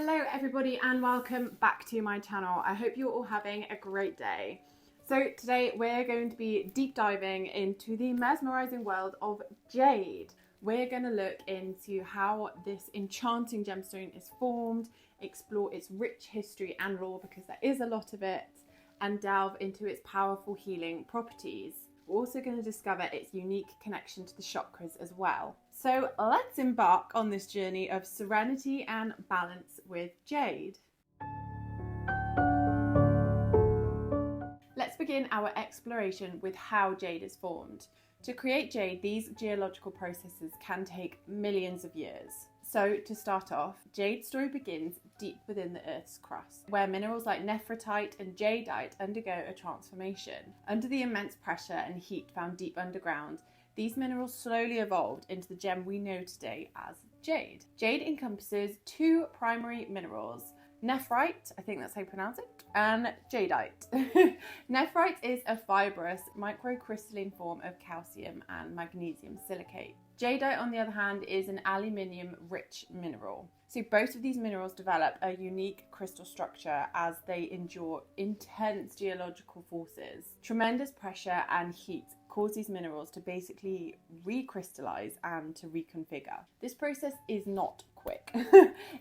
Hello everybody and welcome back to my channel. I hope you're all having a great day. So today we're going to be deep diving into the mesmerizing world of jade. We're going to look into how this enchanting gemstone is formed, explore its rich history and lore because there is a lot of it, and delve into its powerful healing properties. We're also going to discover its unique connection to the chakras as well. So let's embark on this journey of serenity and balance with jade. Let's begin our exploration with how jade is formed. To create jade, these geological processes can take millions of years. So to start off, jade's story begins deep within the Earth's crust, where minerals like nephrite and jadeite undergo a transformation. Under the immense pressure and heat found deep underground, these minerals slowly evolved into the gem we know today as jade. Jade encompasses two primary minerals, nephrite, I think that's how you pronounce it, and jadeite. Nephrite is a fibrous microcrystalline form of calcium and magnesium silicate. Jadeite, on the other hand, is an aluminium-rich mineral. So both of these minerals develop a unique crystal structure as they endure intense geological forces. Tremendous pressure and heat cause these minerals to basically recrystallize and to reconfigure. This process is not quick.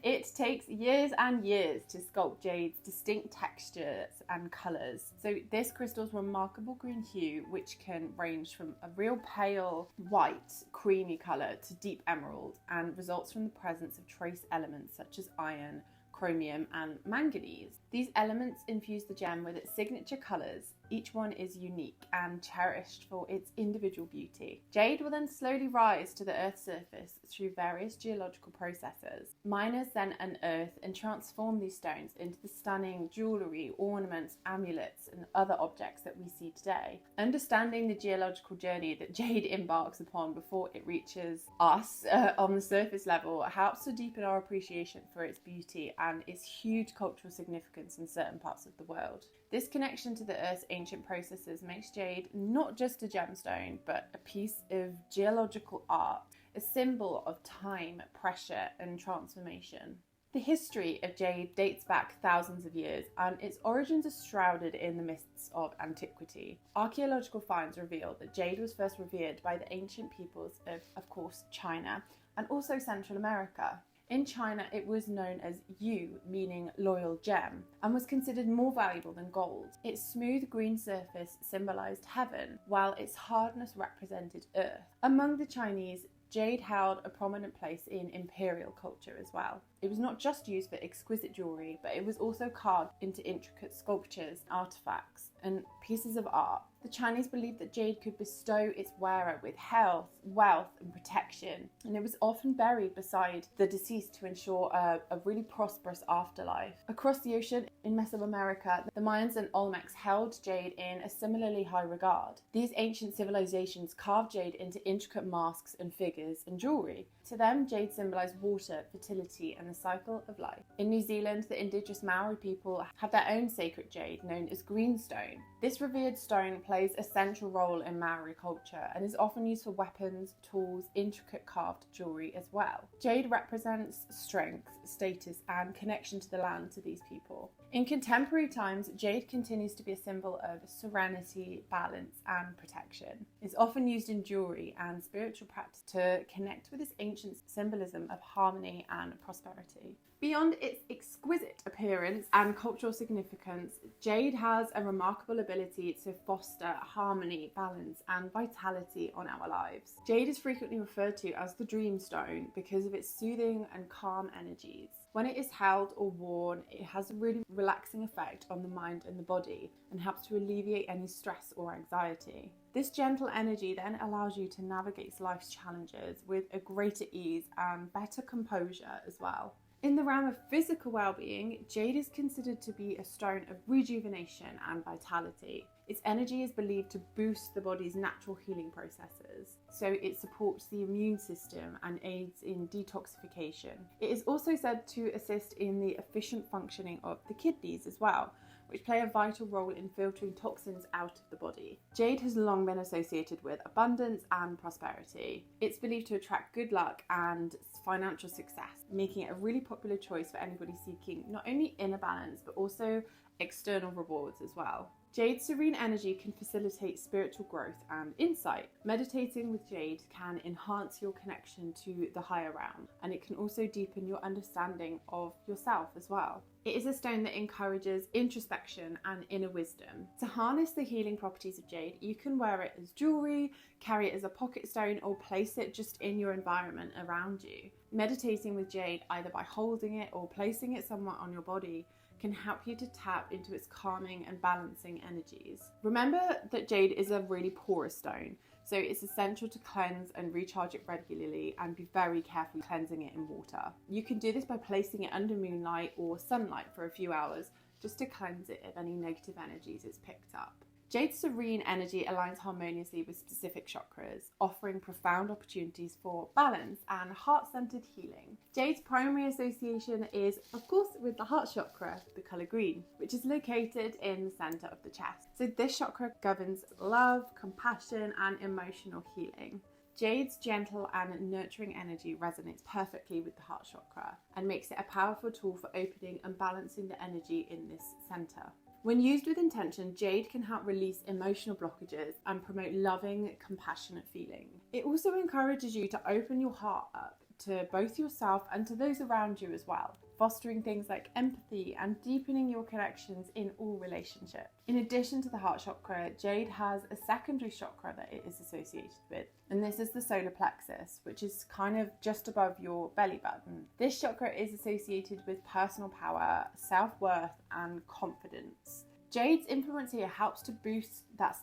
It takes years and years to sculpt jade's distinct textures and colours. So this crystal's remarkable green hue, which can range from a real pale white creamy colour to deep emerald, and results from the presence of trace elements such as iron, chromium and manganese. These elements infuse the gem with its signature colours. Each one is unique and cherished for its individual beauty. Jade will then slowly rise to the Earth's surface through various geological processes. Miners then unearth and transform these stones into the stunning jewellery, ornaments, amulets and other objects that we see today. Understanding the geological journey that jade embarks upon before it reaches us on the surface level helps to deepen our appreciation for its beauty and its huge cultural significance in certain parts of the world. This connection to the Earth's ancient processes makes jade not just a gemstone, but a piece of geological art, a symbol of time, pressure, and transformation. The history of jade dates back thousands of years, and its origins are shrouded in the mists of antiquity. Archaeological finds reveal that jade was first revered by the ancient peoples of course, China, and also Central America. In China, it was known as yu, meaning loyal gem, and was considered more valuable than gold. Its smooth green surface symbolized heaven, while its hardness represented earth. Among the Chinese, jade held a prominent place in imperial culture as well. It was not just used for exquisite jewellery, but it was also carved into intricate sculptures, artifacts, and pieces of art. The Chinese believed that jade could bestow its wearer with health, wealth, and protection, and it was often buried beside the deceased to ensure a really prosperous afterlife. Across the ocean, in Mesoamerica, the Mayans and Olmecs held jade in a similarly high regard. These ancient civilizations carved jade into intricate masks and figures and jewellery. To them, jade symbolised water, fertility, and the cycle of life. In New Zealand, the indigenous Maori people have their own sacred jade known as greenstone. This revered stone plays a central role in Maori culture and is often used for weapons, tools, intricate carved jewellery as well. Jade represents strength, status, and connection to the land to these people. In contemporary times, jade continues to be a symbol of serenity, balance, and protection. It's often used in jewellery and spiritual practice to connect with this ancient symbolism of harmony and prosperity. Beyond its exquisite appearance and cultural significance, jade has a remarkable ability to foster harmony, balance, and vitality on our lives. Jade is frequently referred to as the dream stone because of its soothing and calm energies. When it is held or worn, it has a really relaxing effect on the mind and the body and helps to alleviate any stress or anxiety. This gentle energy then allows you to navigate life's challenges with a greater ease and better composure as well. In the realm of physical well-being, jade is considered to be a stone of rejuvenation and vitality. Its energy is believed to boost the body's natural healing processes, so it supports the immune system and aids in detoxification. It is also said to assist in the efficient functioning of the kidneys as well, which play a vital role in filtering toxins out of the body. Jade has long been associated with abundance and prosperity. It's believed to attract good luck and financial success, making it a really popular choice for anybody seeking not only inner balance but also external rewards as well. Jade's serene energy can facilitate spiritual growth and insight. Meditating with jade can enhance your connection to the higher realm, and it can also deepen your understanding of yourself as well. It is a stone that encourages introspection and inner wisdom. To harness the healing properties of jade, you can wear it as jewelry, carry it as a pocket stone, or place it just in your environment around you. Meditating with jade, either by holding it or placing it somewhere on your body, can help you to tap into its calming and balancing energies. Remember that jade is a really porous stone, so it's essential to cleanse and recharge it regularly and be very careful cleansing it in water. You can do this by placing it under moonlight or sunlight for a few hours just to cleanse it of any negative energies it's picked up. Jade's serene energy aligns harmoniously with specific chakras, offering profound opportunities for balance and heart-centered healing. Jade's primary association is, of course, with the heart chakra, the colour green, which is located in the centre of the chest. So this chakra governs love, compassion and emotional healing. Jade's gentle and nurturing energy resonates perfectly with the heart chakra and makes it a powerful tool for opening and balancing the energy in this centre. When used with intention, jade can help release emotional blockages and promote loving, compassionate feeling. It also encourages you to open your heart up to both yourself and to those around you as well, fostering things like empathy and deepening your connections in all relationships. In addition to the heart chakra, jade has a secondary chakra that it is associated with, and this is the solar plexus, which is kind of just above your belly button. This chakra is associated with personal power, self-worth and confidence. Jade's influence here helps to boost that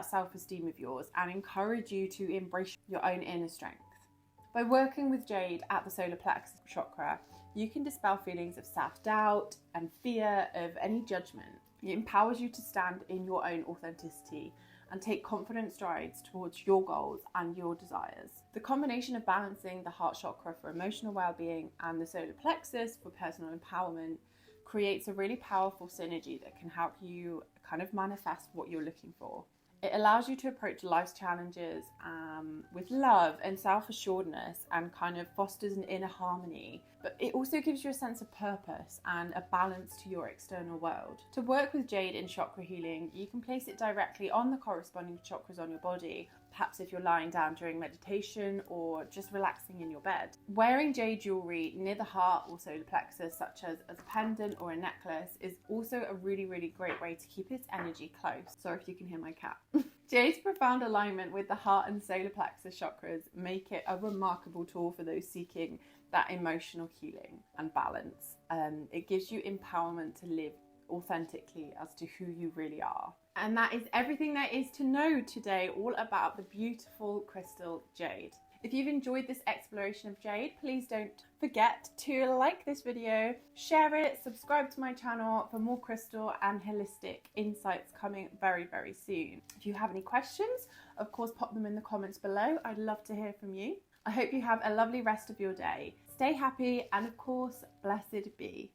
self-esteem of yours and encourage you to embrace your own inner strength. By working with jade at the solar plexus chakra, you can dispel feelings of self-doubt and fear of any judgment. It empowers you to stand in your own authenticity and take confident strides towards your goals and your desires. The combination of balancing the heart chakra for emotional well-being and the solar plexus for personal empowerment creates a really powerful synergy that can help you kind of manifest what you're looking for. It allows you to approach life's challenges with love and self-assuredness and kind of fosters an inner harmony. But it also gives you a sense of purpose and a balance to your external world. To work with jade in chakra healing, you can place it directly on the corresponding chakras on your body, perhaps if you're lying down during meditation or just relaxing in your bed. Wearing jade jewellery near the heart or solar plexus, such as a pendant or a necklace, is also a really, really great way to keep its energy close. Sorry if you can hear my cat. Jade's profound alignment with the heart and solar plexus chakras make it a remarkable tool for those seeking that emotional healing and balance. It gives you empowerment to live authentically as to who you really are. And that is everything there is to know today all about the beautiful crystal jade. If you've enjoyed this exploration of jade, please don't forget to like this video, share it, subscribe to my channel for more crystal and holistic insights coming very, very soon. If you have any questions, of course, pop them in the comments below. I'd love to hear from you. I hope you have a lovely rest of your day. Stay happy and, of course, blessed be.